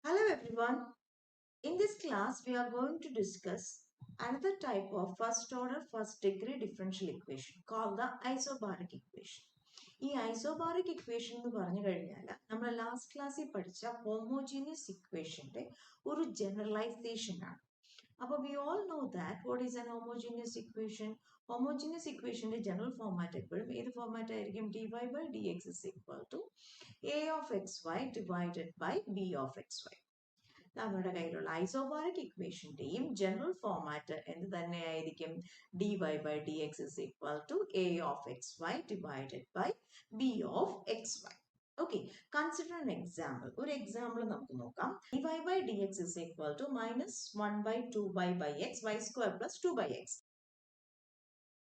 Hello everyone. In this class, we are going to discuss another type of first order, first degree differential equation called the isobaric equation. ഈ isobaric equation എന്ന് പറഞ്ഞു കഴിഞ്ഞാൽ നമ്മൾ last ക്ലാസ്സിൽ പഠിച്ച homogeneous ഇക്വേഷന്റെ ഒരു ജനറലൈസേഷൻ ആണ്. അപ്പോൾ we all know that what is an homogeneous equation. Homogeneous ഇക്വേഷന്റെ ജനറൽ ഫോർമാറ്റ് എപ്പോഴും ഏത് ഫോർമാറ്റ് ആയിരിക്കും? dy by dx is equal to a of xy divided by b of xy. നമ്മുടെ കയ്യിലുള്ള ഐസോബാറിക് ഇക്വേഷന്റെയും ജനറൽ ഫോർമാറ്റ് എന്ത് തന്നെയായിരിക്കും? dy by dx is equal to a of xy divided by b of xy. Okay, consider an example. ഒരു example നമുക്ക് നോക്കാം. dy by dx is equal to minus 1 by 2y by x y square plus 2 by x.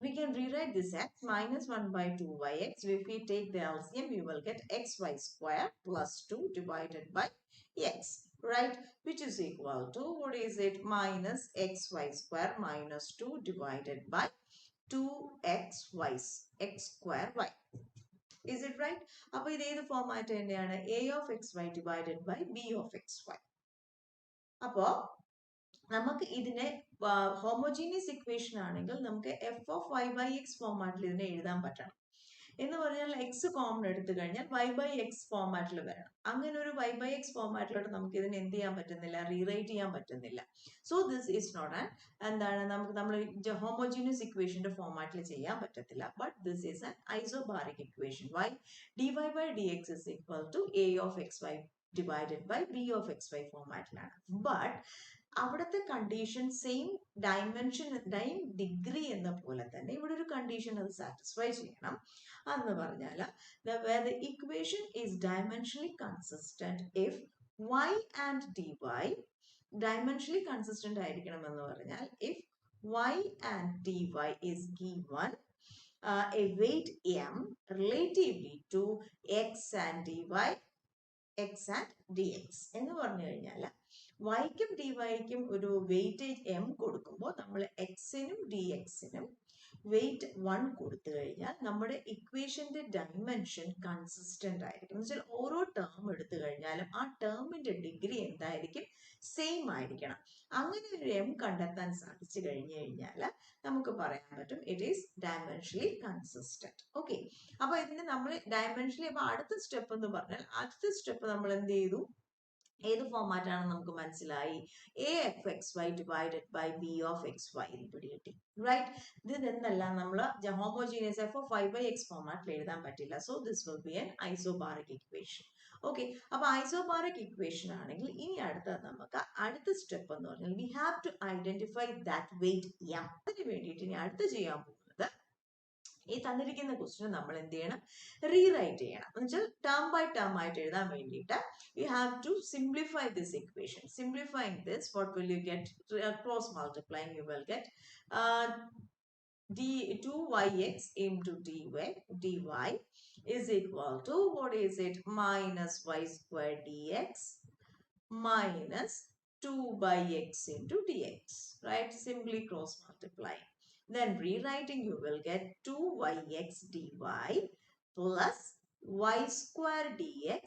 We can rewrite this as minus 1 by 2yx. If we take the LCM, we will get xy square plus 2 divided by x, right? Which is equal to, what is it? Minus xy square minus 2 divided by 2xy, x square y. Is it right? അപ്പോൾ ഇത് ഏത് format തന്നെയാണ്? a of xy divided by b of xy. അപ്പോൾ നമുക്ക് ഇതിനെ homogeneous equation ആണെങ്കിൽ നമുക്ക് F of Y by X ഫോർമാറ്റിൽ ഇതിനെ എഴുതാൻ പറ്റണം. എന്ന് പറഞ്ഞാൽ എക്സ് കോമൺ എടുത്തു കഴിഞ്ഞാൽ വൈ ബൈ എക്സ് ഫോർമാറ്റിൽ വരണം. അങ്ങനെ ഒരു വൈ ബൈ എക്സ് ഫോർമാറ്റിലോട്ട് നമുക്ക് ഇതിനെ എന്ത് ചെയ്യാൻ പറ്റുന്നില്ല? റീറൈറ്റ് ചെയ്യാൻ പറ്റുന്നില്ല. So this is not an എന്താണ് നമ്മൾ ഹോമോജീനിയസ് ഇക്വേഷന്റെ ഫോർമാറ്റിൽ ചെയ്യാൻ പറ്റത്തില്ല. But this is an isobaric equation. Why? dy by dx is equal to a of xy divided by b of xy ഫോർമാറ്റിലാണ്. ബട്ട് അവിടുത്തെ കണ്ടീഷൻ സെയിം ഡയമെൻഷൻ ഡിഗ്രി എന്ന പോലെ തന്നെ ഇവിടെ ഒരു കണ്ടീഷൻ അത് സാറ്റിസ്ഫൈ ചെയ്യണം. അതെന്ന് പറഞ്ഞാൽ where the equation is dimensionally consistent if y and dy dimensionally consistent ആയിരിക്കണം എന്ന് പറഞ്ഞാൽ if y and dy is given a weight m relatively to x and dy x and dx എന്ന് പറഞ്ഞു കഴിഞ്ഞാൽ വൈക്കും ഡി വൈക്കും ഒരു വെയിറ്റേജ് എം കൊടുക്കുമ്പോൾ നമ്മൾ എക്സിനും D എക്സിനും wait 1 കൊടുത്തു കഴിഞ്ഞാൽ നമ്മുടെ ഇക്വേഷന്റെ ഡയമെൻഷൻ കൺസിസ്റ്റന്റ് ആയിരിക്കും. എന്ന് വെച്ചാൽ ഓരോ ടേം എടുത്തു കഴിഞ്ഞാലും ആ ടേമിന്റെ ഡിഗ്രി എന്തായിരിക്കും? സെയിം ആയിരിക്കണം. അങ്ങനെ ഒരു എം കണ്ടെത്താൻ സാധിച്ചു കഴിഞ്ഞു കഴിഞ്ഞാൽ നമുക്ക് പറയാൻ പറ്റും it is dimensionally consistent. Okay, അപ്പൊ ഇതിന് നമ്മൾ ഡയമെൻഷനലി അപ്പൊ അടുത്ത സ്റ്റെപ്പ് എന്ന് പറഞ്ഞാൽ അടുത്ത സ്റ്റെപ്പ് നമ്മൾ എന്ത് ചെയ്തു? ഏത് ഫോർമാറ്റ് ആണ് നമുക്ക് മനസ്സിലായി? a of xy divided by b of xy ഇവിടെ കിട്ടി, റൈറ്റ്? ഇതെന്നല്ല നമ്മൾ homogeneous f of y by x ഫോർമാറ്റിൽ എഴുതാൻ പറ്റില്ല. So this will be an isobaric equation. Okay, അപ്പൊ ഐസോബാറിക് ഇക്വേഷൻ ആണെങ്കിൽ ഇനി നമുക്ക് അടുത്ത സ്റ്റെപ്പ് എന്ന് പറഞ്ഞാൽ we have to identify that weight m. അതിന് വേണ്ടിയിട്ട് ഇനി അടുത്ത് ചെയ്യാൻ പോകുന്നത് ഈ തന്നിരിക്കുന്ന ക്വസ്റ്റ്യൻ നമ്മൾ എന്ത് ചെയ്യണം? റീറൈറ്റ് ചെയ്യണം. എന്ന് വെച്ചാൽ ടേം ബൈ ടേം ആയിട്ട് എഴുതാൻ വേണ്ടിയിട്ട് you have to simplify this equation. Simplifying this, what will you get? Cross multiplying you will get d2yx into dy is equal to, what is it? Minus y square dx minus 2 by x into dx, right? Simply cross multiply. Then rewriting, you will get 2yx dy plus y square dx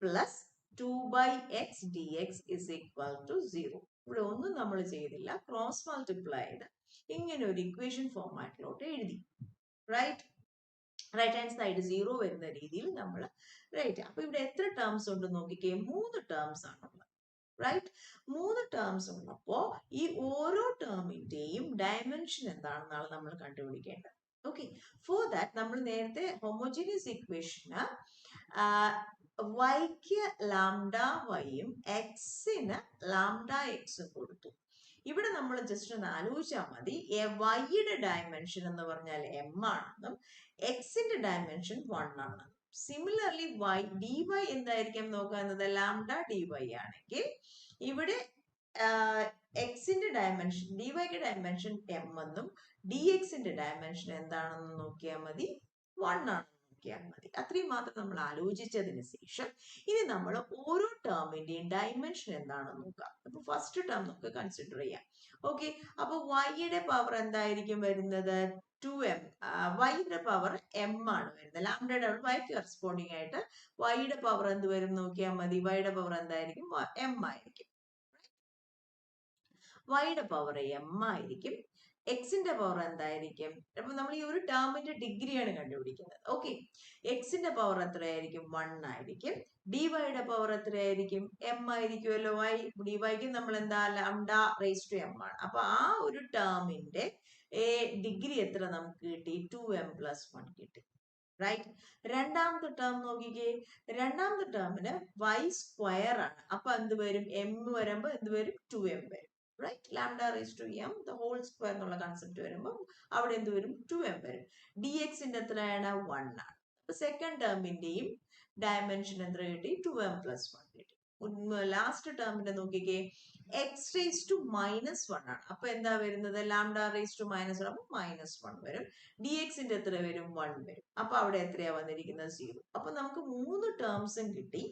plus 2 by x dx is equal to 0. ഇവിടെ ഒന്നും നമ്മൾ ചെയ്തില്ല, cross multiplied ഇങ്ങനെ ഒരു equation ഫോർമാറ്റിലോട്ട് എഴുതി, right? Right hand side 0 വരുന്ന രീതിയിൽ നമ്മൾ റൈറ്റ്. അപ്പൊ ഇവിടെ എത്ര ടേംസ് ഉണ്ട് നോക്കിക്കേ? 3 ടേംസ് ആണുള്ളത്, റൈറ്റ്? 3 ടേംസ് ഉള്ളപ്പോ ഈ ഓരോ ടേമിന്റെയും ഡയമെൻഷൻ എന്താണെന്നാണ് നമ്മൾ കണ്ടുപിടിക്കേണ്ടത്. ഓക്കെ, ഫോർ ദാറ്റ് നമ്മൾ നേരത്തെ ഹോമോജീനിയസ് ഇക്വേഷന് വൈക്ക് ലാംഡ വൈയും എക്സിന് ലാംഡ എക്സും കൊടുത്തു. ഇവിടെ നമ്മൾ ജസ്റ്റ് ഒന്ന് ആലോചിച്ചാൽ മതി, വൈയുടെ ഡയമെൻഷൻ എന്ന് പറഞ്ഞാൽ എം ആണെന്നും എക്സിന്റെ ഡയമെൻഷൻ 1 ആണെന്നും. സിമിലർലി വൈ ഡി വൈ എന്തായിരിക്കും നോക്കുന്നത്? ലാംഡ ഡി വൈ ആണെങ്കിൽ ഇവിടെ എക്സിന്റെ ഡയമെൻഷൻ ഡി വൈക്ക് ഡയമെൻഷൻ എം എന്നും ഡി എക്സിന്റെ ഡയമെൻഷൻ എന്താണെന്ന് നോക്കിയാൽ മതി, 1 ആണെന്ന് നോക്കിയാൽ മതി. അത്രയും മാത്രം നമ്മൾ ആലോചിച്ചതിന് ശേഷം ഇനി നമ്മൾ ഓരോ ടേമിന്റെയും ഡയമെൻഷൻ എന്താണെന്ന് നോക്കാം. അപ്പൊ ഫസ്റ്റ് ടേം നമുക്ക് കൺസിഡർ ചെയ്യാം. ഓക്കെ, അപ്പൊ വൈയുടെ പവർ എന്തായിരിക്കും വരുന്നത്? 2m. വൈയുടെ പവർ m ആണ് വരുന്നത്. ലാംഡയുടെ വൈക്ക് കറസ്പോണ്ടിങ് ആയിട്ട് വൈയുടെ പവർ എന്ത് വരും നോക്കിയാൽ മതി. വൈയുടെ പവർ എന്തായിരിക്കും? m ആയിരിക്കും. വൈയുടെ പവർ m ആയിരിക്കും. എക്സിന്റെ പവർ എന്തായിരിക്കും? അപ്പൊ നമ്മൾ ഈ ഒരു ടേമിന്റെ ഡിഗ്രിയാണ് കണ്ടുപിടിക്കുന്നത്. ഓക്കെ, എക്സിന്റെ പവർ എത്രയായിരിക്കും? 1 ആയിരിക്കും. ഡിവൈയുടെ പവർ എത്രയായിരിക്കും? m ആയിരിക്കുമല്ലോ. വൈ ഡിവൈക്ക് നമ്മൾ എന്താ ലാംഡ റേസ് ടു m ആണ്. അപ്പൊ ആ ഒരു ടേമിന്റെ ഡിഗ്രി എത്ര നമുക്ക് കിട്ടി? 2m + 1 കിട്ടി. റൈറ്റ്. രണ്ടാമത്തെ ടേം നോക്കിക്കേ. രണ്ടാമത്തെ ടേമിന് y സ്ക്വയർ ആണ്. അപ്പൊ എന്ത് വരും? m വരുമ്പോ എന്ത് വരും? 2m വരും. Right. Lambda raise to m the whole square എന്നുള്ള കൺസെപ്റ്റ് വരുമ്പോൾ അവിടെ എന്ത് വരും? 2m വരും. dxന്റെ എത്രയാണ്? 1 ആണ്. സെക്കൻഡ് ടേമിന്റെയും ഡയമെൻഷൻ എത്ര കിട്ടി? 2m + 1 കിട്ടി. ലാസ്റ്റ് ടേമിന്റെ നോക്കിക്കേ. എക്സ് റേസ് ടു -1 ആണ്. അപ്പൊ എന്താ വരുന്നത്? ലാംഡ റേസ് ടു -1 അപ്പൊ -1 വരും. ഡി എക്സിന്റെ എത്ര വരും? 1 വരും. അപ്പൊ അവിടെ എത്രയാ വന്നിരിക്കുന്നത്? 0. അപ്പൊ നമുക്ക് 3 ടേംസും കിട്ടി.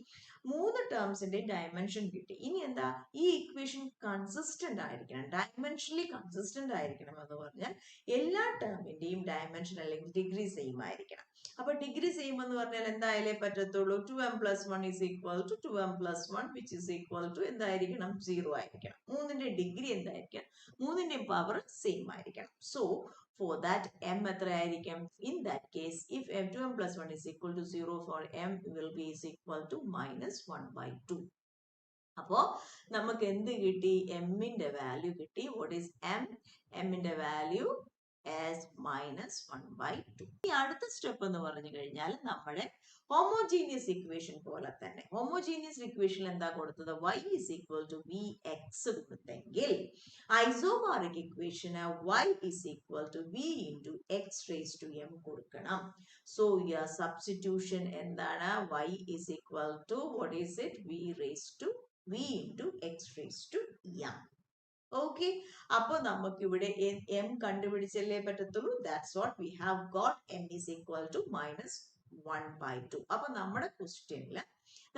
3 ടേംസിന്റെ ഡയമെൻഷൻ കിട്ടി. ഇനി എന്താ? ഈ ഇക്വേഷൻ കൺസിസ്റ്റന്റ് ആയിരിക്കണം, ഡയമെൻഷനലി കൺസിസ്റ്റന്റ് ആയിരിക്കണം എന്ന് പറഞ്ഞാൽ എല്ലാ ടേമിന്റെയും ഡയമെൻഷൻ അല്ലെങ്കിൽ ഡിഗ്രി സെയിം ആയിരിക്കണം. അപ്പൊ ഡിഗ്രി സെയിം എന്ന് പറഞ്ഞാൽ എന്തായാലേ പറ്റത്തുള്ളൂ? 2m + 1 = 2m + 1 which is equal to എന്തായിരിക്കണം? 0 ആയിരിക്കണം. മൂന്നിന്റെ ഡിഗ്രി എന്തായിരിക്കണം? മൂന്നിന്റെയും പവർ സെയിം ആയിരിക്കണം. സോ for that m എത്രയായിരിക്കും? In that case, if m2m + 1 is equal to 0 for m will be is equal to -1/2. അപ്പോ നമുക്ക് എന്ത് കിട്ടി? എമ്മിന്റെ വാല്യൂ കിട്ടി. What is m? എമ്മിന്റെ വാല്യൂ as -1/2. ഈ അടുത്ത സ്റ്റെപ്പ് എന്ന് പറഞ്ഞു കഴിഞ്ഞാൽ നമ്മുടെ ഹോമോജീനിയസ് ഇക്വേഷൻ പോലെ തന്നെ. ഹോമോജീനിയസ് ഇക്വേഷൻ എന്താ കൊടുത്തത്? y is equal to vx കൊടുത്തെങ്കിൽ ഐസോബാറിക് ഇക്വേഷന് y is equal to v into x raised to m കൊടുക്കണം. സോ your substitution എന്താണ്? y is equal to what is it? v into x raised to m. Okay, അപ്പൊ നമുക്ക് ഇവിടെ m കണ്ടുപിടിച്ചല്ലേ പറ്റത്തുള്ളൂ. That's what we have got. m is equal to -1/2. അപ്പൊ നമ്മുടെ ക്വസ്റ്റ്യനില്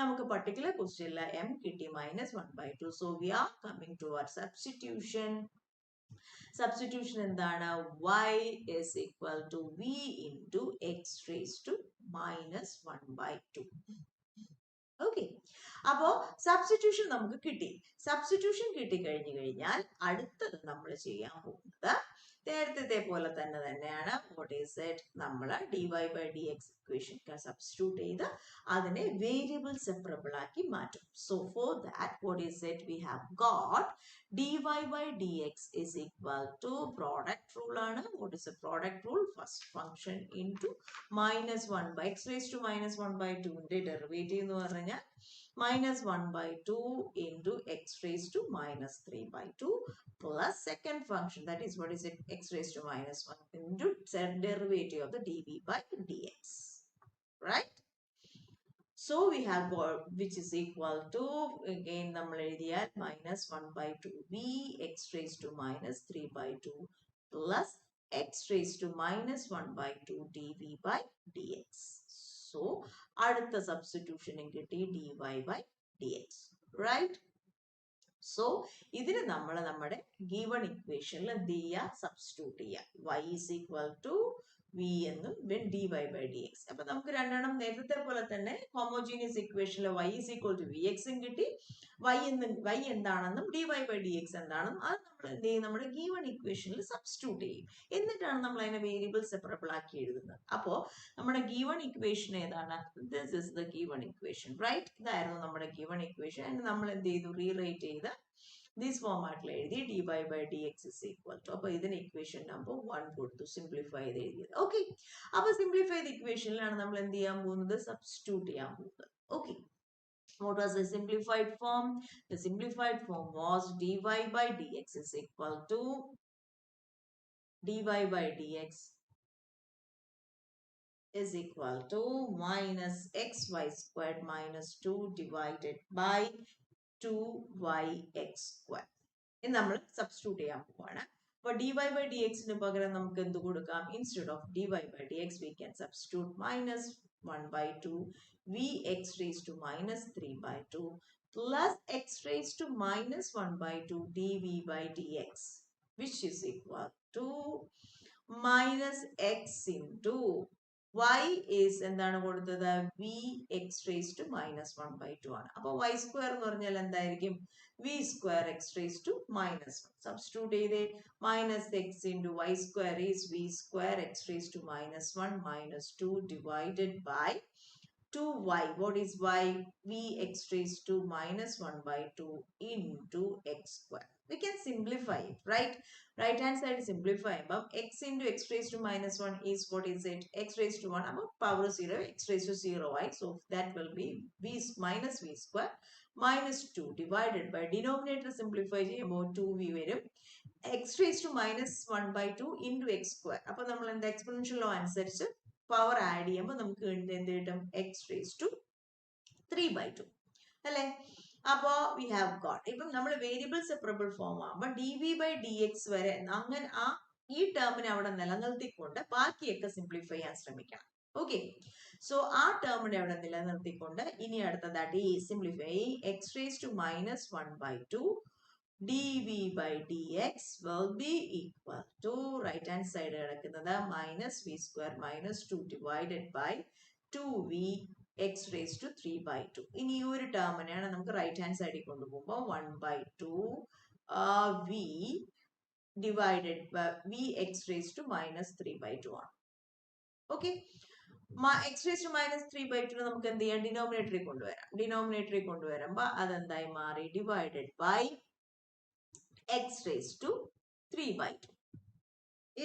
നമുക്ക് particular ക്വസ്റ്റ്യനില് m കിട്ടി -1/2. So we are coming to our substitution. Substitution എന്താണ്? y is equal to v into x raised to -1/2. Okay, അപ്പോ സബ്സ്റ്റിറ്റ്യൂഷൻ നമുക്ക് കിട്ടി. Substitution കിട്ടി കഴിഞ്ഞു കഴിഞ്ഞാൽ അടുത്തത് നമ്മൾ ചെയ്യാൻ പോകുന്നത് നേരത്തെ പോലെ തന്നെയാണ്. What is it? നമ്മൾ dy/dx ഇക്വേഷൻ സബ്സ്റ്റിറ്റ്യൂട്ട് ചെയ്ത് അതിനെ വേരിയബിൾ സെപ്പറബിൾ ആക്കി മാറ്റും. So for that what is it? We have got dy/dx is equal to product rule ആണ്. What is a product rule? First function into -1 x raised to -1/2 ന്റെ derivative എന്ന് പറഞ്ഞാൽ -1/2 into x raised to -3/2 plus second function, that is what is it? X raised to -1 into derivative of the dv/dx. Right? So we have got which is equal to, again നമ്മൾ എഴുതിയാൽ -1/2v x raised to -3/2 plus x raised to -1/2 dv/dx. So അടുത്ത സബ്സ്റ്റിറ്റ്യൂഷനും കിട്ടി dy/dx. Right? So ഇതിന് നമ്മൾ നമ്മുടെ given ഇക്വേഷനിൽ എന്ത് ചെയ്യുക? സബ്സ്റ്റിറ്റ്യൂട്ട് ചെയ്യുക. y is equal to v എന്നും dy/dx. അപ്പൊ നമുക്ക് രണ്ടെണ്ണം നേരത്തെ പോലെ തന്നെ ഹോമോജീനിയസ് ഇക്വേഷനിൽ y is equal to vx ഉം കിട്ടി. y എന്താണെന്നും dy/dx എന്താണെന്നും അത് നമ്മൾ എന്ത് ചെയ്യും? നമ്മുടെ ഗിവൺ ഇക്വേഷനിൽ സബ്സ്റ്റിറ്റ്യൂട്ട് ചെയ്യും. എന്നിട്ടാണ് നമ്മൾ അതിനെ വേരിയബിൾ സെപ്പറബിൾ ആക്കി എഴുതുന്നത്. അപ്പോ നമ്മുടെ ഗിവൺ ഇക്വേഷൻ ഏതാണ്? This is the given equation. Right? ഇതായിരുന്നു നമ്മുടെ ഗിവൺ ഇക്വേഷൻ. നമ്മൾ എന്ത് ചെയ്തു? റീറൈറ്റ് ചെയ്ത് this ഫോമാറ്റിൽ എഴുതി dy/dx is equal to, അപ്പൊ ഇതിന് ഇക്വേഷൻ നമ്പർ 1 കൊടുത്തു, സിംപ്ലിഫൈ ചെയ്ത് എഴുതിയത്. ഓക്കെ, അപ്പൊ സിംപ്ലിഫൈഡ് ഇക്വേഷനിലാണ് നമ്മൾ എന്ത് ചെയ്യാൻ പോകുന്നത്? സബ്സ്റ്റിറ്റ്യൂട്ട് ചെയ്യാൻ പോകുന്നത്. Okay, what was the simplified form? The simplified form was dy/dx is equal to dy/dx is equal to -xy squared -2 divided by 2yx square. ഇത് നമ്മൾ സബ്സ്റ്റിറ്റ്യൂട്ട് ചെയ്യാൻ പോവാണ്. അപ്പൊ dy/dx ന് പകരം നമുക്ക് എന്ത് കൊടുക്കാം? Instead of dy/dx we can substitute 1 by 2 vx raised to minus 3 by 2 plus x raised to minus 1 by 2 dv by dx, which is equal to minus x into y is എന്താണ് കൊടുത്തത് v x raised to minus 1 by 2 ആണ്. അപ്പോൾ y square എന്ന് പറഞ്ഞാൽ എന്തായിരിക്കും v square x raised to minus 1. Substitute ചെയ്തേ minus x into y square is v square x raised to minus 1 minus 2 divided by 2y. What is y? Vx raised to minus 1 by 2 into x square. We can simplify it, right? Right hand side simplify. Above x into x raised to minus 1 is, what is it? X raised to 1 above power 0, x raised to 0 y. So that will be v minus v square minus 2 divided by denominator simplify about 2v varum x raised to minus 1 by 2 into x square. അപ്പോൾ നമ്മൾ എന്താ exponential law അനുസരിച്ച് power add ചെയ്യുമ്പോൾ നമുക്ക് എന്ത് കിട്ടും x raised to 3 by 2 അല്ലേ. അപ്പോൾ we have got ഇപ്പം നമ്മൾ വേരിയബിൾ സെപ്പറബിൾ ഫോം ആകുമ്പോൾ dv by dx വരെ അങ്ങനെ ഈ ടേമിനെ അവിടെ നിലനിർത്തിക്കൊണ്ട് ബാക്കിയൊക്കെ സിംപ്ലിഫൈ ചെയ്യാൻ ശ്രമിക്കണം. ഓക്കെ, സോ ആ ടേമിനെ അവിടെ നിലനിർത്തിക്കൊണ്ട് ഇനി അടുത്തതായിട്ട് ഈ simplify x raised to minus 1 by 2 dv by dx will be equal to right hand side കിടക്കുന്നത് minus v square minus 2 divided by 2v x raised to 3 by 2. ഇനി ഈ ഒരു ടേമിനെയാണ് നമുക്ക് റൈറ്റ് ഹാൻഡ് സൈഡിൽ കൊണ്ടുപോകുമ്പോൾ 1 by 2 v divided by vx raised to minus 3 by 2 ആണ്. Okay, x raised to minus 3 by 2 നമുക്ക് എന്ത് ചെയ്യാം, ഡിനോമിനേറ്ററിൽ കൊണ്ടുവരാം. ഡിനോമിനേറ്ററിൽ കൊണ്ടുവരുമ്പോൾ അതെന്തായി മാറി divided by x raised to 3 by 2.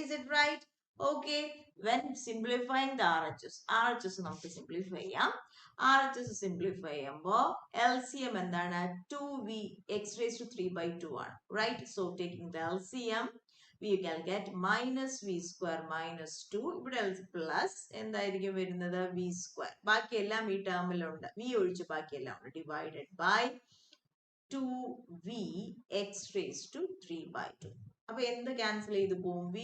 Is it right? Okay, when simplifying the RHS നമുക്ക് simplify ചെയ്യാം. RHS simplify ചെയ്യുമ്പോൾ LCM എന്താണ് 2v x raised to 3 by 2 ആണ്. Right? So taking the LCM we can get minus v square minus 2 ഇവിടെ plus എന്തായിരിക്കും വരുന്നത് v square. ബാക്കിയെല്ലാം ഈ ടേമിലുണ്ട്, v ഒഴിച്ച് ബാക്കിയെല്ലാം ഉണ്ട്, divided by 2v x raised to 3 by 2. അപ്പോൾ എന്ത് ക്യാൻസൽ ചെയ്ത് പോകും, v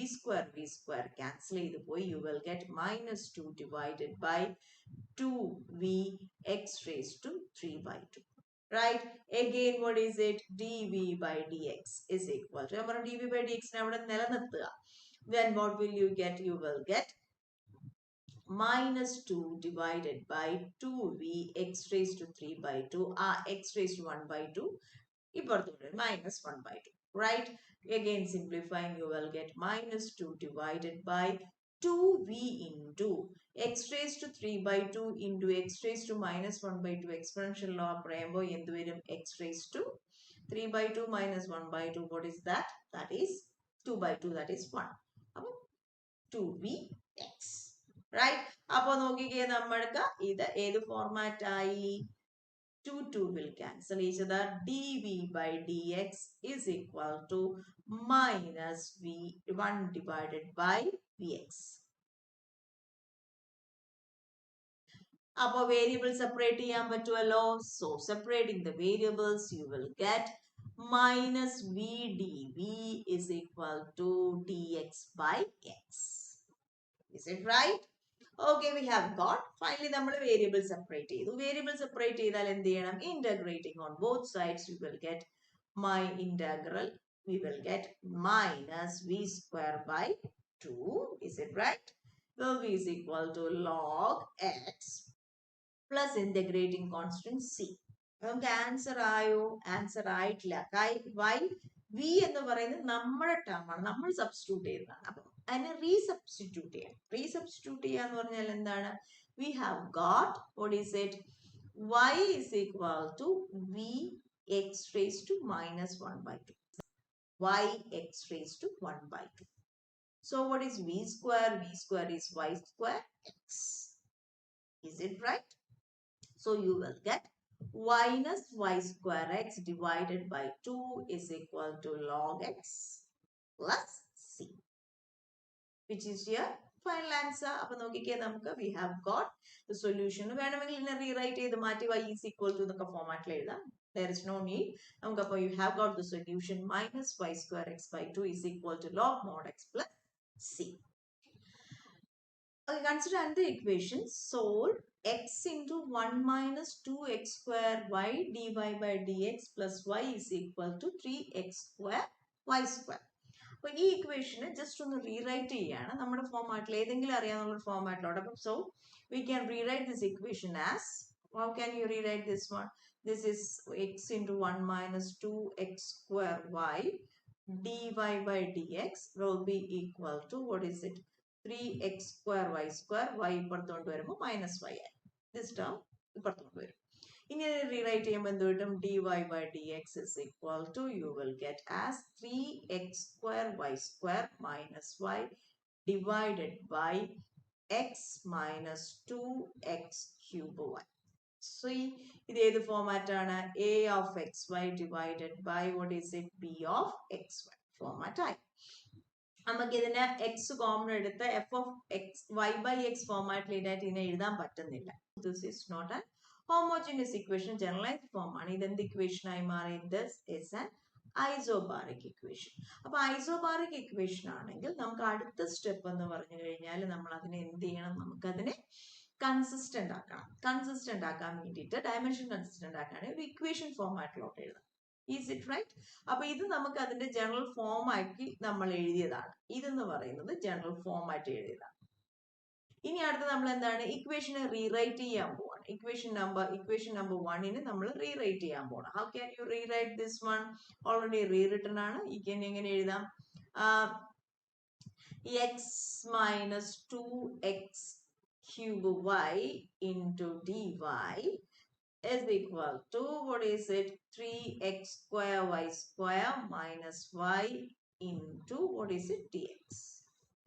square ക്യാൻസൽ ചെയ്ത് പോയി, you will get minus 2 divided by 2v x raised to 3 by 2. Right? Again, what is it? dv by dx is equal to നമ്മൾ dv by dx നെ അവിടെ നിലനിർത്തുക. Then what will you get? You will get minus 2 divided by 2v x raised to 3 by 2 x raised to 1 by 2 ഇപ്പുറത്തോട്ട് minus 1 by 2. Right? Again simplifying, you will get minus 2 divided by 2v into x raised to 3 by 2 into x raised to minus 1 by 2 exponential law പറയുമ്പോൾ എന്ത് വരും, x raised to 3 by 2 minus 1 by 2. What is that? That is 2 by 2, that is 1. അപ്പോൾ 2vx. Right? അപ്പോൾ നോക്കിക്കേ നമ്മൾക്ക് ഇത് ഏത് format ആയി, 2 will cancel each other. dv by dx is equal to minus v1 divided by vx. അപ്പോൾ variable separate ചെയ്യാൻ പറ്റുമല്ലോ. So separating the variables you will get minus v dv is equal to dx by x. Is it right? Okay, we have got. Finally നമ്മൾ variable separate ചെയ്തു. Variable separate ചെയ്താൽ എന്ത് ചെയ്യണം, integrating on both sides we will get my integral, we will get minus v square by 2. Is it right? So v is equal to log x plus integrating constant c. നമുക്ക് answer ആയോ, answer ആയിട്ടില്ല. Y v എന്ന് പറയുന്നത് നമ്മുടെ term ആണ്, നമ്മൾ substitute ചെയ്തതാണ്. അപ്പം അതിനെ റീസബ്സ്റ്റിറ്റ്യൂട്ട് ചെയ്യാം. റീസബ്സ്റ്റിറ്റ്യൂട്ട് ചെയ്യാന്ന് പറഞ്ഞാൽ എന്താണ്, we have got, what is it, y is equal to v x raised to minus 1 by 2. y x raised to 1 by 2. So what is v square? V square is y square x. Is it right? So you will get minus y square x divided by 2 is equal to log x plus c, which is your final answer. അപ്പോൾ നോക്കിക്കേ നമുക്ക് we have got the solution. വേണമെങ്കിൽ ഇതിനെ rewrite ചെയ്ത് മാറ്റി y is equal to എന്നൊക്കെ ഫോമാറ്റിൽ എഴുതാം. There is no need. നമുക്കപ്പോൾ you have got the solution minus y square x by 2 is equal to log mod x plus c. Okay, consider another equation. Solve x into 1 minus 2x square y dy by dx plus y is equal to 3x square y square. അപ്പോൾ ഈ ഇക്വേഷന് just ഒന്ന് rewrite ചെയ്യാണ് നമ്മുടെ ഫോമാറ്റിൽ ഏതെങ്കിലും അറിയാവുന്ന ഫോമാറ്റിലോട്ട്. So we can rewrite this equation as, how can you rewrite this one? This is x into 1 minus 2x square y dy by dx will be equal to, what is it, 3x square y square, y ഇപ്പുറത്തോട്ട് വരുമ്പോൾ minus y ആയി. This term ഇപ്പുറത്തോട്ട് വരും. ഇനി rewrite ചെയ്യുമ്പോൾ എന്ത് കിട്ടും? dy by dx is equal to, you will get as 3x square y square minus y divided by x minus 2x cube y. So ഇത് ഏത് format ആണ്? a of xy divided by, what is it, b of xy format ആയി. നമുക്ക് ഇതിന് X common എടുത്ത് F of X Y by X ഫോമാറ്റിൽ ഇതായിട്ട് ഇതിനെ എഴുതാൻ പറ്റുന്നില്ല. This is not an homogeneous equation, generalised form ആണ്. ഇതെന്ത് ഇക്വേഷൻ ആയി മാറി? This is an isobaric equation. അപ്പൊ ഐസോബാറിക് ഇക്വേഷൻ ആണെങ്കിൽ നമുക്ക് അടുത്ത സ്റ്റെപ്പ് എന്ന് പറഞ്ഞു കഴിഞ്ഞാൽ നമ്മൾ അതിനെ എന്ത് ചെയ്യണം? നമുക്കതിനെ കൺസിസ്റ്റന്റ് ആക്കണം. കൺസിസ്റ്റന്റ് ആക്കാൻ വേണ്ടിയിട്ട്, ഡയമെൻഷൻ കൺസിസ്റ്റന്റ് ആക്കാൻ ഒരു ഇക്വേഷൻ ഫോമാറ്റിലോട്ട് എഴുതാം. Is it right? അപ്പൊ ഇത് നമുക്ക് അതിന്റെ ജനറൽ ഫോം ആക്കി നമ്മൾ എഴുതിയതാണ്. ഇതെന്ന് പറയുന്നത് ജനറൽ ഫോം ആയിട്ട് എഴുതിയതാണ്. ഇനി അടുത്ത് നമ്മൾ എന്താണ്? ഇക്വേഷനെ റീറൈറ്റ് ചെയ്യാൻ പോവാണ്. ഇക്വേഷൻ നമ്പർ 1 നമ്മൾ റീറൈറ്റ് ചെയ്യാൻ പോകണം. How can you rewrite this one? Already rewritten ആണ്. ഇങ്ങനെ എങ്ങനെ എഴുതാം? x minus 2x cube y into dy is equal to, what is it, 3x square y square minus y into, what is it, dx.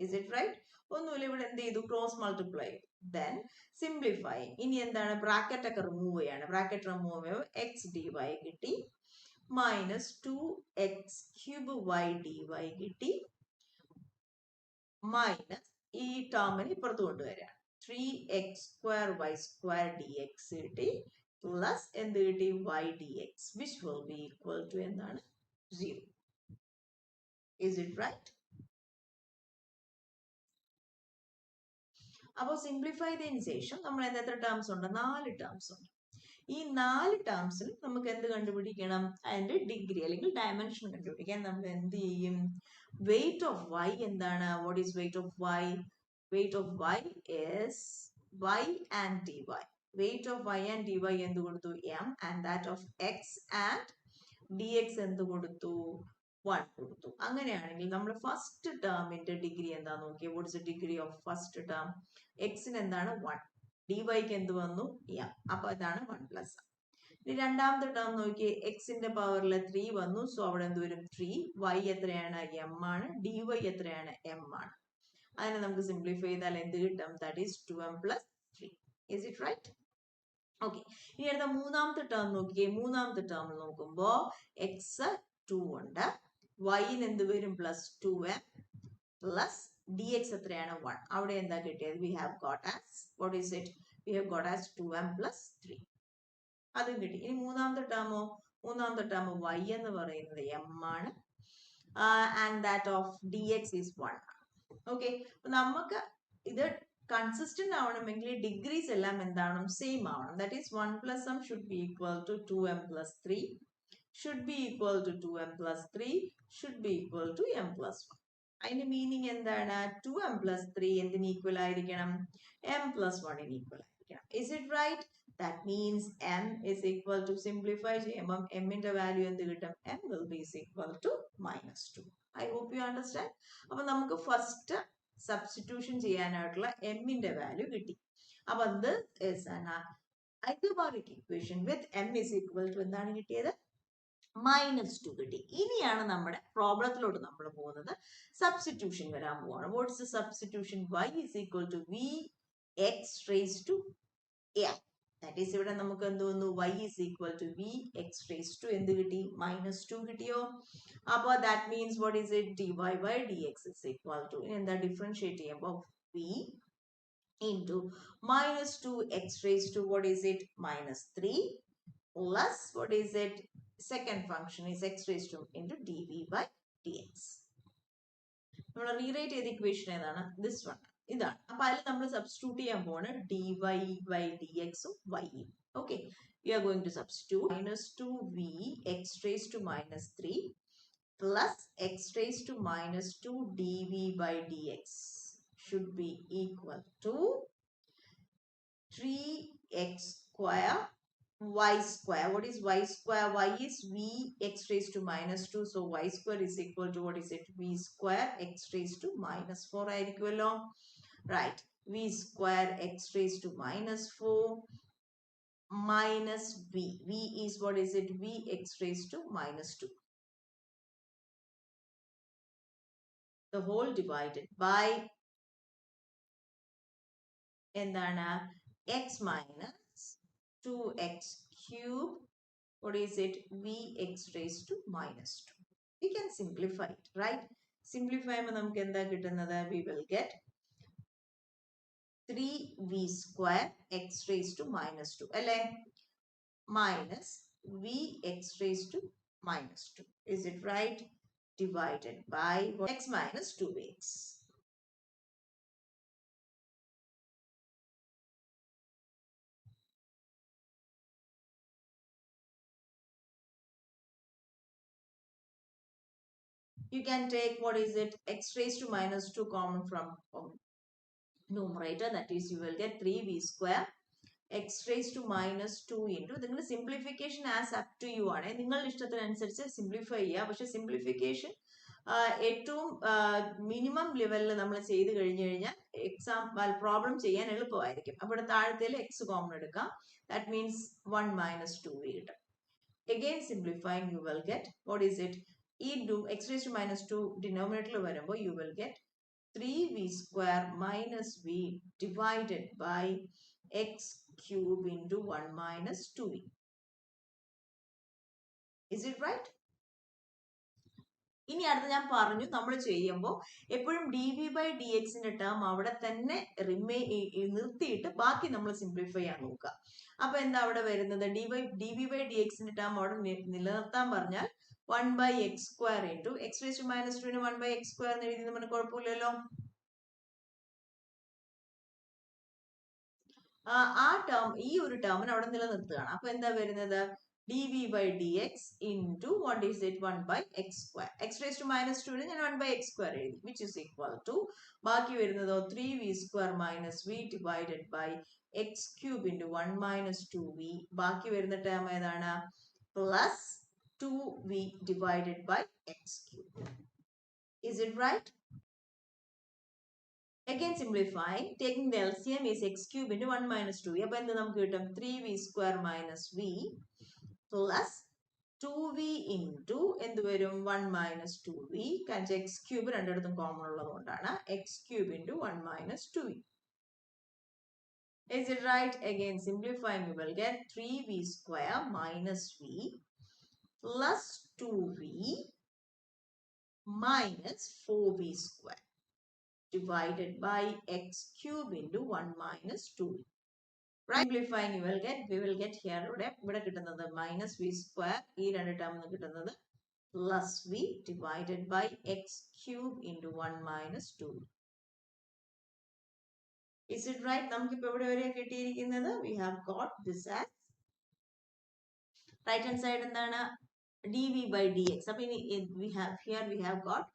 Is it right? ഒന്നുമില്ല, ഇവിടെ എന്ത് ചെയ്തു? Cross multiply. Then simplify. ഇനി എന്താണ്? Bracket ഒക്കെ remove ചെയ്യാണ്. Bracket remove ചെയ്യുമ്പോൾ X D Y കിട്ടി, minus 2x cube Y D Y കിട്ടി, മൈനസ് ഈ ടേമിന് ഇപ്പുറത്ത് കൊണ്ടുവരാം 3x square y square dx കിട്ടി, പ്ലസ് എന്ത് കിട്ടി? y dx, which will be equal to എന്താണ്? 0. Is it right? അപ്പോൾ സിംപ്ലിഫൈ ചെയ്തതിന് ശേഷം നമ്മൾ എത്ര ടേംസ് ഉണ്ട്? 4 ടേംസ് ഉണ്ട്. ഈ 4 ടേംസിൽ നമുക്ക് എന്ത് കണ്ടുപിടിക്കണം? അതിന്റെ ഡിഗ്രി അല്ലെങ്കിൽ ഡയമെൻഷൻ കണ്ടുപിടിക്കാൻ നമ്മൾ എന്ത് ചെയ്യും? വെയിറ്റ് ഓഫ് y എന്താണ്? What is weight of y? Weight of y is y and dy. Weight of y and dy എന്ത് കൊടുത്തു? m, and that of x and dx എന്ത് കൊടുത്തു? 1 കൊടുത്തു. അങ്ങനെയാണെങ്കിൽ നമ്മൾ ഫസ്റ്റ് ടേമിന്റെ ഡിഗ്രി എന്താ നോക്കിയേ? What is the degree of first term? എക്സിന് എന്താണ്? 1, dy ക്ക് എന്ത് വന്നു? m. അപ്പൊ ഇതാണ് 1 പ്ലസ്. ഇനി രണ്ടാമത്തെ ടേം നോക്കിയേ, എക്സിന്റെ പവറിൽ 3 വന്നു. സോ അവിടെ എന്ത് വരും? 3. y എത്രയാണ്? m ആണ്. dy എത്രയാണ്? m ആണ്. അതിനെ നമുക്ക് സിംപ്ലിഫൈ ചെയ്താൽ എന്ത് കിട്ടും? That is 2m plus 3. Is it right? Okay. ഇനി അടുത്ത മൂന്നാമത്തെ ടേം നോക്കിയേ. മൂന്നാമത്തെ ടേം നോക്കുമ്പോ എക്സ് 2 ഉണ്ട്, വൈന് എന്ത് വരും? പ്ലസ് 2m പ്ലസ് dx എത്രയാണ്? 1. അവിടെ എന്താ കിട്ടിയത്? we have got as, what is it? we have got as 2m plus 3. അതും കിട്ടി. ഇനി മൂന്നാമത്തെ ടേമോ? മൂന്നാമത്തെ ടേം y എന്ന് പറയുന്നത് m ആണ്, and that of dx is 1. Okay. നമുക്ക് ഇത് കൺസിസ്റ്റന്റ് ആവണമെങ്കിൽ ഡിഗ്രീസ് എല്ലാം എന്താണ്? സെയിം ആവണം. That is 1 plus m should be equal to 2m plus 3, should be equal to 2m plus 3, should be equal to m plus 1. അതിന്റെ meaning എന്താണ്? 2m plus 3 എന്തിന് equal ആയിരിക്കണം? m plus 1 ന് equal ആയിരിക്കണം. Is it right? That means m is equal to, simplify ചെയ്യുമ്പോൾ m ന്റെ value എന്ത് കിട്ടും? m will be is equal to -2. I hope you understand. അപ്പൊ നമുക്ക് ഫസ്റ്റ് സബ്സ്റ്റിറ്റ്യൂഷൻ ചെയ്യാനായിട്ടുള്ള m ന്റെ വാല്യൂ കിട്ടി. അപ്പൊ ഇത് is an isobaric equation with m is equal to എന്താണ് കിട്ടിയത്? -2 കിട്ടി. ഇനിയാണ് നമ്മുടെ പ്രോബ്ലത്തിലോട്ട് നമ്മൾ പോകുന്നത്. സബ്സ്റ്റിറ്റ്യൂഷൻ വരാൻ പോവാണ്. What is the substitution? y is equal to vx raised to m. That is ഇവിടെ നമുക്ക് എന്ത് വന്നു? y is equal to vx raised to എന്ത് കിട്ടി? -2 കിട്ടിയോ? അപ്പോൾ that means what is it? dy by dx is equal to, എന്താ differentiate ചെയ്യുമ്പോൾ v into -2x raised to, what is it? -3 plus, what is it? Second function is x raised to into dv by dx. നമ്മൾ rewrite ചെയ്ത equation ഏതാണ്? This one. ഇതാണ്. അപ്പൊ അതിൽ നമ്മൾ substitute ചെയ്യാൻ പോണ് dy by dx y. Okay, we are going to substitute minus 2v x raised to minus 3 plus x raised to minus 2 dv by dx should be equal to 3x square y square. What is y square? Y is v x raised to minus 2. So y square is equal to, what is it? V square x raised to minus 4 ആയിരിക്കുമല്ലോ. Right. V square x raised to minus 4 minus v. V is, what is it? V x raised to minus 2. The whole divided by എന്താണ് x minus 2x cube. What is it? Vx raised to minus 2. We can simplify it, right? Simplify നമുക്ക് എന്താ കിട്ടുന്നത്? We will get 3v square x raised to minus 2 അല്ലേ? Minus vx raised to minus 2. Is it right? Divided by x minus 2x. You can take, what is it? X raised to minus 2 common from numerator. That is, you will get 3v square x raised to minus 2 into, നിങ്ങളുടെ simplification as up to you ആണ്. നിങ്ങളുടെ ഇഷ്ടത്തിനനുസരിച്ച് simplify ചെയ്യുക. പക്ഷെ simplification ഏറ്റവും minimum ലെവലിൽ നമ്മൾ ചെയ്ത് കഴിഞ്ഞു കഴിഞ്ഞാൽ എക്സാം പ്രോബ്ലം ചെയ്യാൻ എളുപ്പമായിരിക്കും. അപ്പോൾ താഴത്തേൽ എക്സ് കോമൺ എടുക്കാം. ദാറ്റ് മീൻസ് 1 minus 2 കിട്ടും. Again simplifying, you will get, what is it? X raised to minus 2 denominator വരുമ്പോൾ you will get 3v square minus v divided by x cube into 1 minus 2v. Is it right? ഇനി അടുത്ത് ഞാൻ പറഞ്ഞു, നമ്മൾ ചെയ്യുമ്പോൾ എപ്പോഴും D V by D എക്സിന്റെ term അവിടെ തന്നെ നിർത്തിയിട്ട് ബാക്കി നമ്മൾ സിംപ്ലിഫൈ ചെയ്യാൻ നോക്കുക. അപ്പൊ എന്താ അവിടെ വരുന്നത്? ഡി വി ബൈ ഡി എക്സിന്റെ ടേം അവിടെ നിലനിർത്താൻ പറഞ്ഞാൽ 1 by x square into x raised to minus 2 ന് 1 by x square എന്ന് എഴുതി നമുക്ക് കുഴപ്പമില്ലല്ലോ. ആ ടേം, ഈ ഒരു ടേമിന് അവിടെ നിലനിർത്തുകയാണ്. അപ്പൊ എന്താ വരുന്നത്? dv by dx into, what is it? 1 by x square. X raised to minus 2 ന് ഞാൻ 1 by x square എഴുതി, which is equal to, ബാക്കി വരുന്നതോ 3v square minus v divided by x cube into 1 minus 2v. ബാക്കി വരുന്ന term ഏതാണ്? plus 2v divided by x cube. Is it right? Again simplifying, taking the LCM is x cube into 1 minus 2v. അപ്പോൾ എന്ത് നമുക്ക് കിട്ടും? 3v square minus v plus 2v into എന്ത് വരും? 1 minus 2v. കാരണം x cube രണ്ടിടത്തും common ഉള്ളതുകൊണ്ടാണ്. x cube into 1 minus 2v. Is it right? Again simplifying, you will get 3v square minus v plus 2v minus 4v square divided by x cube into 1 minus 2v. Right? Simplifying, we will get here ഇവിടെ കിട്ടുന്നത് minus v square, ഈ രണ്ട് term കിട്ടുന്നത് plus v divided by x cube into 1 minus 2v. Is it right? നമുക്കിപ്പോ ഇവിടെ വരെ കിട്ടിയിരിക്കുന്നത്, we have got this as right hand side എന്താണ്? dv by dx. അപ്പോൾ we have got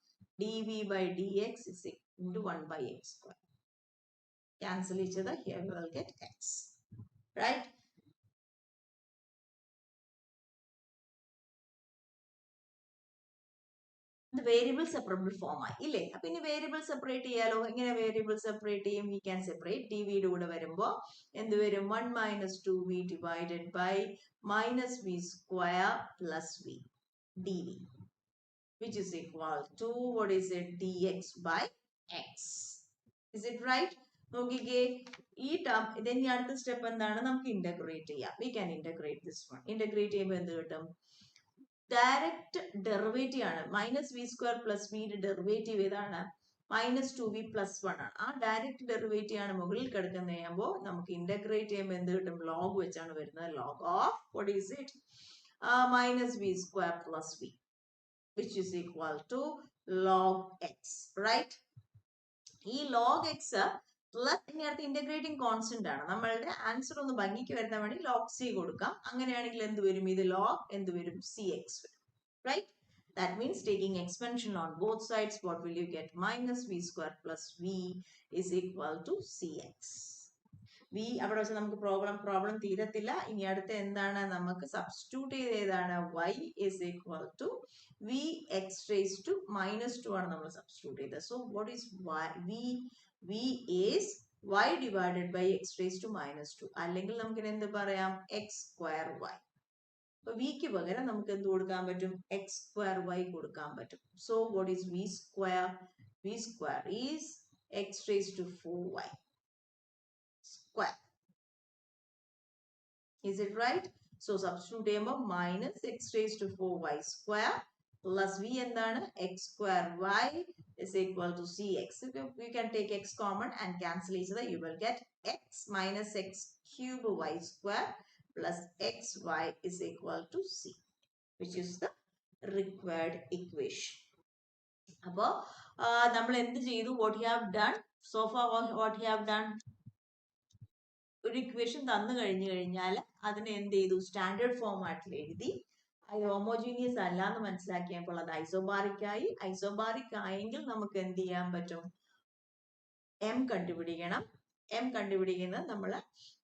dv by dx is into 1 by x square. Cancel each other. Here we will get x. Right? The variable separable form ആയി ഇല്ലേ? അപ്പൊ ഇനി variable separate ചെയ്യാലോ. എങ്ങനെ variable separate ചെയ്യും? We can separate. dv യുടെ കൂടെ വരുമ്പോ എന്ത് വരും? 1 minus 2v divided by minus v square plus v dv, which is equal to, what is it? dx by x. Is it right? നോക്കിക്കേ, ഈ ടേം ഇനി അടുത്ത സ്റ്റെപ്പ് എന്താണ്? നമുക്ക് ഇന്റഗ്രേറ്റ് ചെയ്യാം. We can integrate this one. Integrate ചെയ്യുമ്പോൾ എന്ത് കിട്ടും? ഡയറക്റ്റ് ഡെറിവേറ്റീവ് ആണ്. മൈനസ് വി സ്ക്വയർ പ്ലസ് വിയുടെ ഡെറിവേറ്റീവ് ഏതാണ്? minus 2v plus 1 ആണ്. ആ ഡയറക്റ്റ് ഡെറിവേറ്റീവ് ആണ് മുകളിൽ കിടക്കുന്ന ചെയ്യുമ്പോൾ നമുക്ക് ഇന്റഗ്രേറ്റ് ചെയ്യുമ്പോൾ എന്ത് കിട്ടും? ലോഗ് വെച്ചാണ് വരുന്നത്. Log of, what is it? minus v square plus v, which is equal to log x. Right? ഈ ലോഗ് എക്സ് പ്ലസ് ഇനി അടുത്ത് ഇന്റഗ്രേറ്റിംഗ് കോൺസ്റ്റന്റ് ആണ്. നമ്മളുടെ ആൻസർ ഒന്ന് ഭംഗിക്ക് വരുന്ന വേണ്ടി ലോഗ് സി കൊടുക്കാം. അങ്ങനെയാണെങ്കിൽ എന്ത് വരും? ഇത് ലോഗ് എന്ത് വരും? സി എക്സ് വരും. Right? That means taking expansion on both sides, what will you get? Minus v square plus v is equal to cx. V അവിടെ വെച്ച് നമുക്ക് പ്രോബ്ലം തീരത്തില്ല. ഇനി അടുത്ത എന്താണ്? നമുക്ക് സബ്സ്റ്റിറ്റ്യൂട്ട് ചെയ്ത് ഏതാണ്? y is equal to v x raised to minus 2 ആണ് നമ്മൾ സബ്സ്റ്റിറ്റ്യൂട്ട് ചെയ്തത്. So what is y? v is y divided by x raised to minus 2. അല്ലെങ്കിൽ നമുക്ക് എന്ത് പറയാം? x square y. അപ്പൊ വിക്ക് പകരം നമുക്ക് എന്ത് കൊടുക്കാൻ പറ്റും? എക്സ് സ്ക്വയർ വൈ കൊടുക്കാൻ പറ്റും. So what is v square? V square is X raise to 4y square. Is it right? So substitute ചെയ്യുമ്പോൾ minus x raised to 4y square plus v എന്താണ്? x square y is equal to cx. You can take x common and cancel each other. You will get x minus x cube y square plus xy is equal to c, which is the required equation. അപ്പോൾ നമ്മൾ എന്ത് ചെയ്തു? What you have done so far? What you have done? ഒരു equation തന്നു കഴിഞ്ഞാൽ അതിനെ എന്ത് ചെയ്തു? സ്റ്റാൻഡേർഡ് ഫോമാറ്റിൽ എഴുതി. അത് ഹോമോജീനിയസ് അല്ല എന്ന് മനസ്സിലാക്കിയപ്പോൾ അത് ഐസോബാറിക് ആയി. ഐസോബാറിക് ആയെങ്കിൽ നമുക്ക് എന്ത് ചെയ്യാൻ പറ്റും? എം കണ്ടുപിടിക്കണം. എം കണ്ടുപിടിക്കുന്നത് നമ്മൾ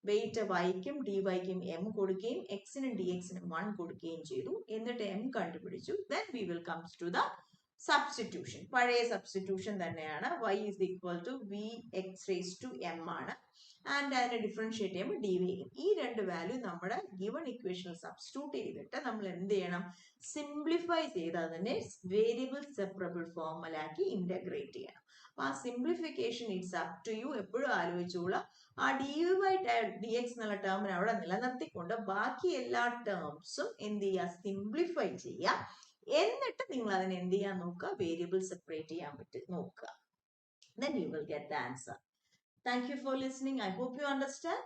വെയിറ്റ് വൈക്കും ഡി വൈക്കും എം കൊടുക്കുകയും എക്സിനും ഡി എക്സിനും 1 കൊടുക്കുകയും ചെയ്തു. എന്നിട്ട് എം കണ്ടുപിടിച്ചു. Then we will comes to the substitution. പഴയ സബ്സ്റ്റിറ്റ്യൂഷൻ തന്നെയാണ്. y is equal to v x raised to m ആണ്. ആൻഡ് അതിനെ ഡിഫറൻഷിയേറ്റ് ചെയ്യുമ്പോൾ ഡി വി. ഈ രണ്ട് വാല്യൂ നമ്മുടെ ഗിവൺ ഇക്വേഷനിൽ സബ്സ്റ്റിറ്റ്യൂട്ട് ചെയ്തിട്ട് നമ്മൾ എന്ത് ചെയ്യണം? സിംപ്ലിഫൈ ചെയ്ത് അതിനെ വേരിയബിൾ സെപ്പറബിൾ ഫോമിലാക്കി ഇന്റഗ്രേറ്റ് ചെയ്യണം. അപ്പൊ ആ simplification it's up to you. എപ്പോഴും ആലോചിച്ചോളാം, ആ D U by D X എന്നുള്ള ടേമിനെ അവിടെ നിലനിർത്തിക്കൊണ്ട് ബാക്കി എല്ലാ ടേംസും എന്ത് ചെയ്യുക? സിംപ്ലിഫൈ ചെയ്യുക. എന്നിട്ട് നിങ്ങൾ അതിനെ എന്ത് ചെയ്യാൻ നോക്കുക? വേരിയബിൾ സെപ്പറേറ്റ് ചെയ്യാൻ നോക്കുക. Then you will get the answer. Thank you for listening. I hope you understand.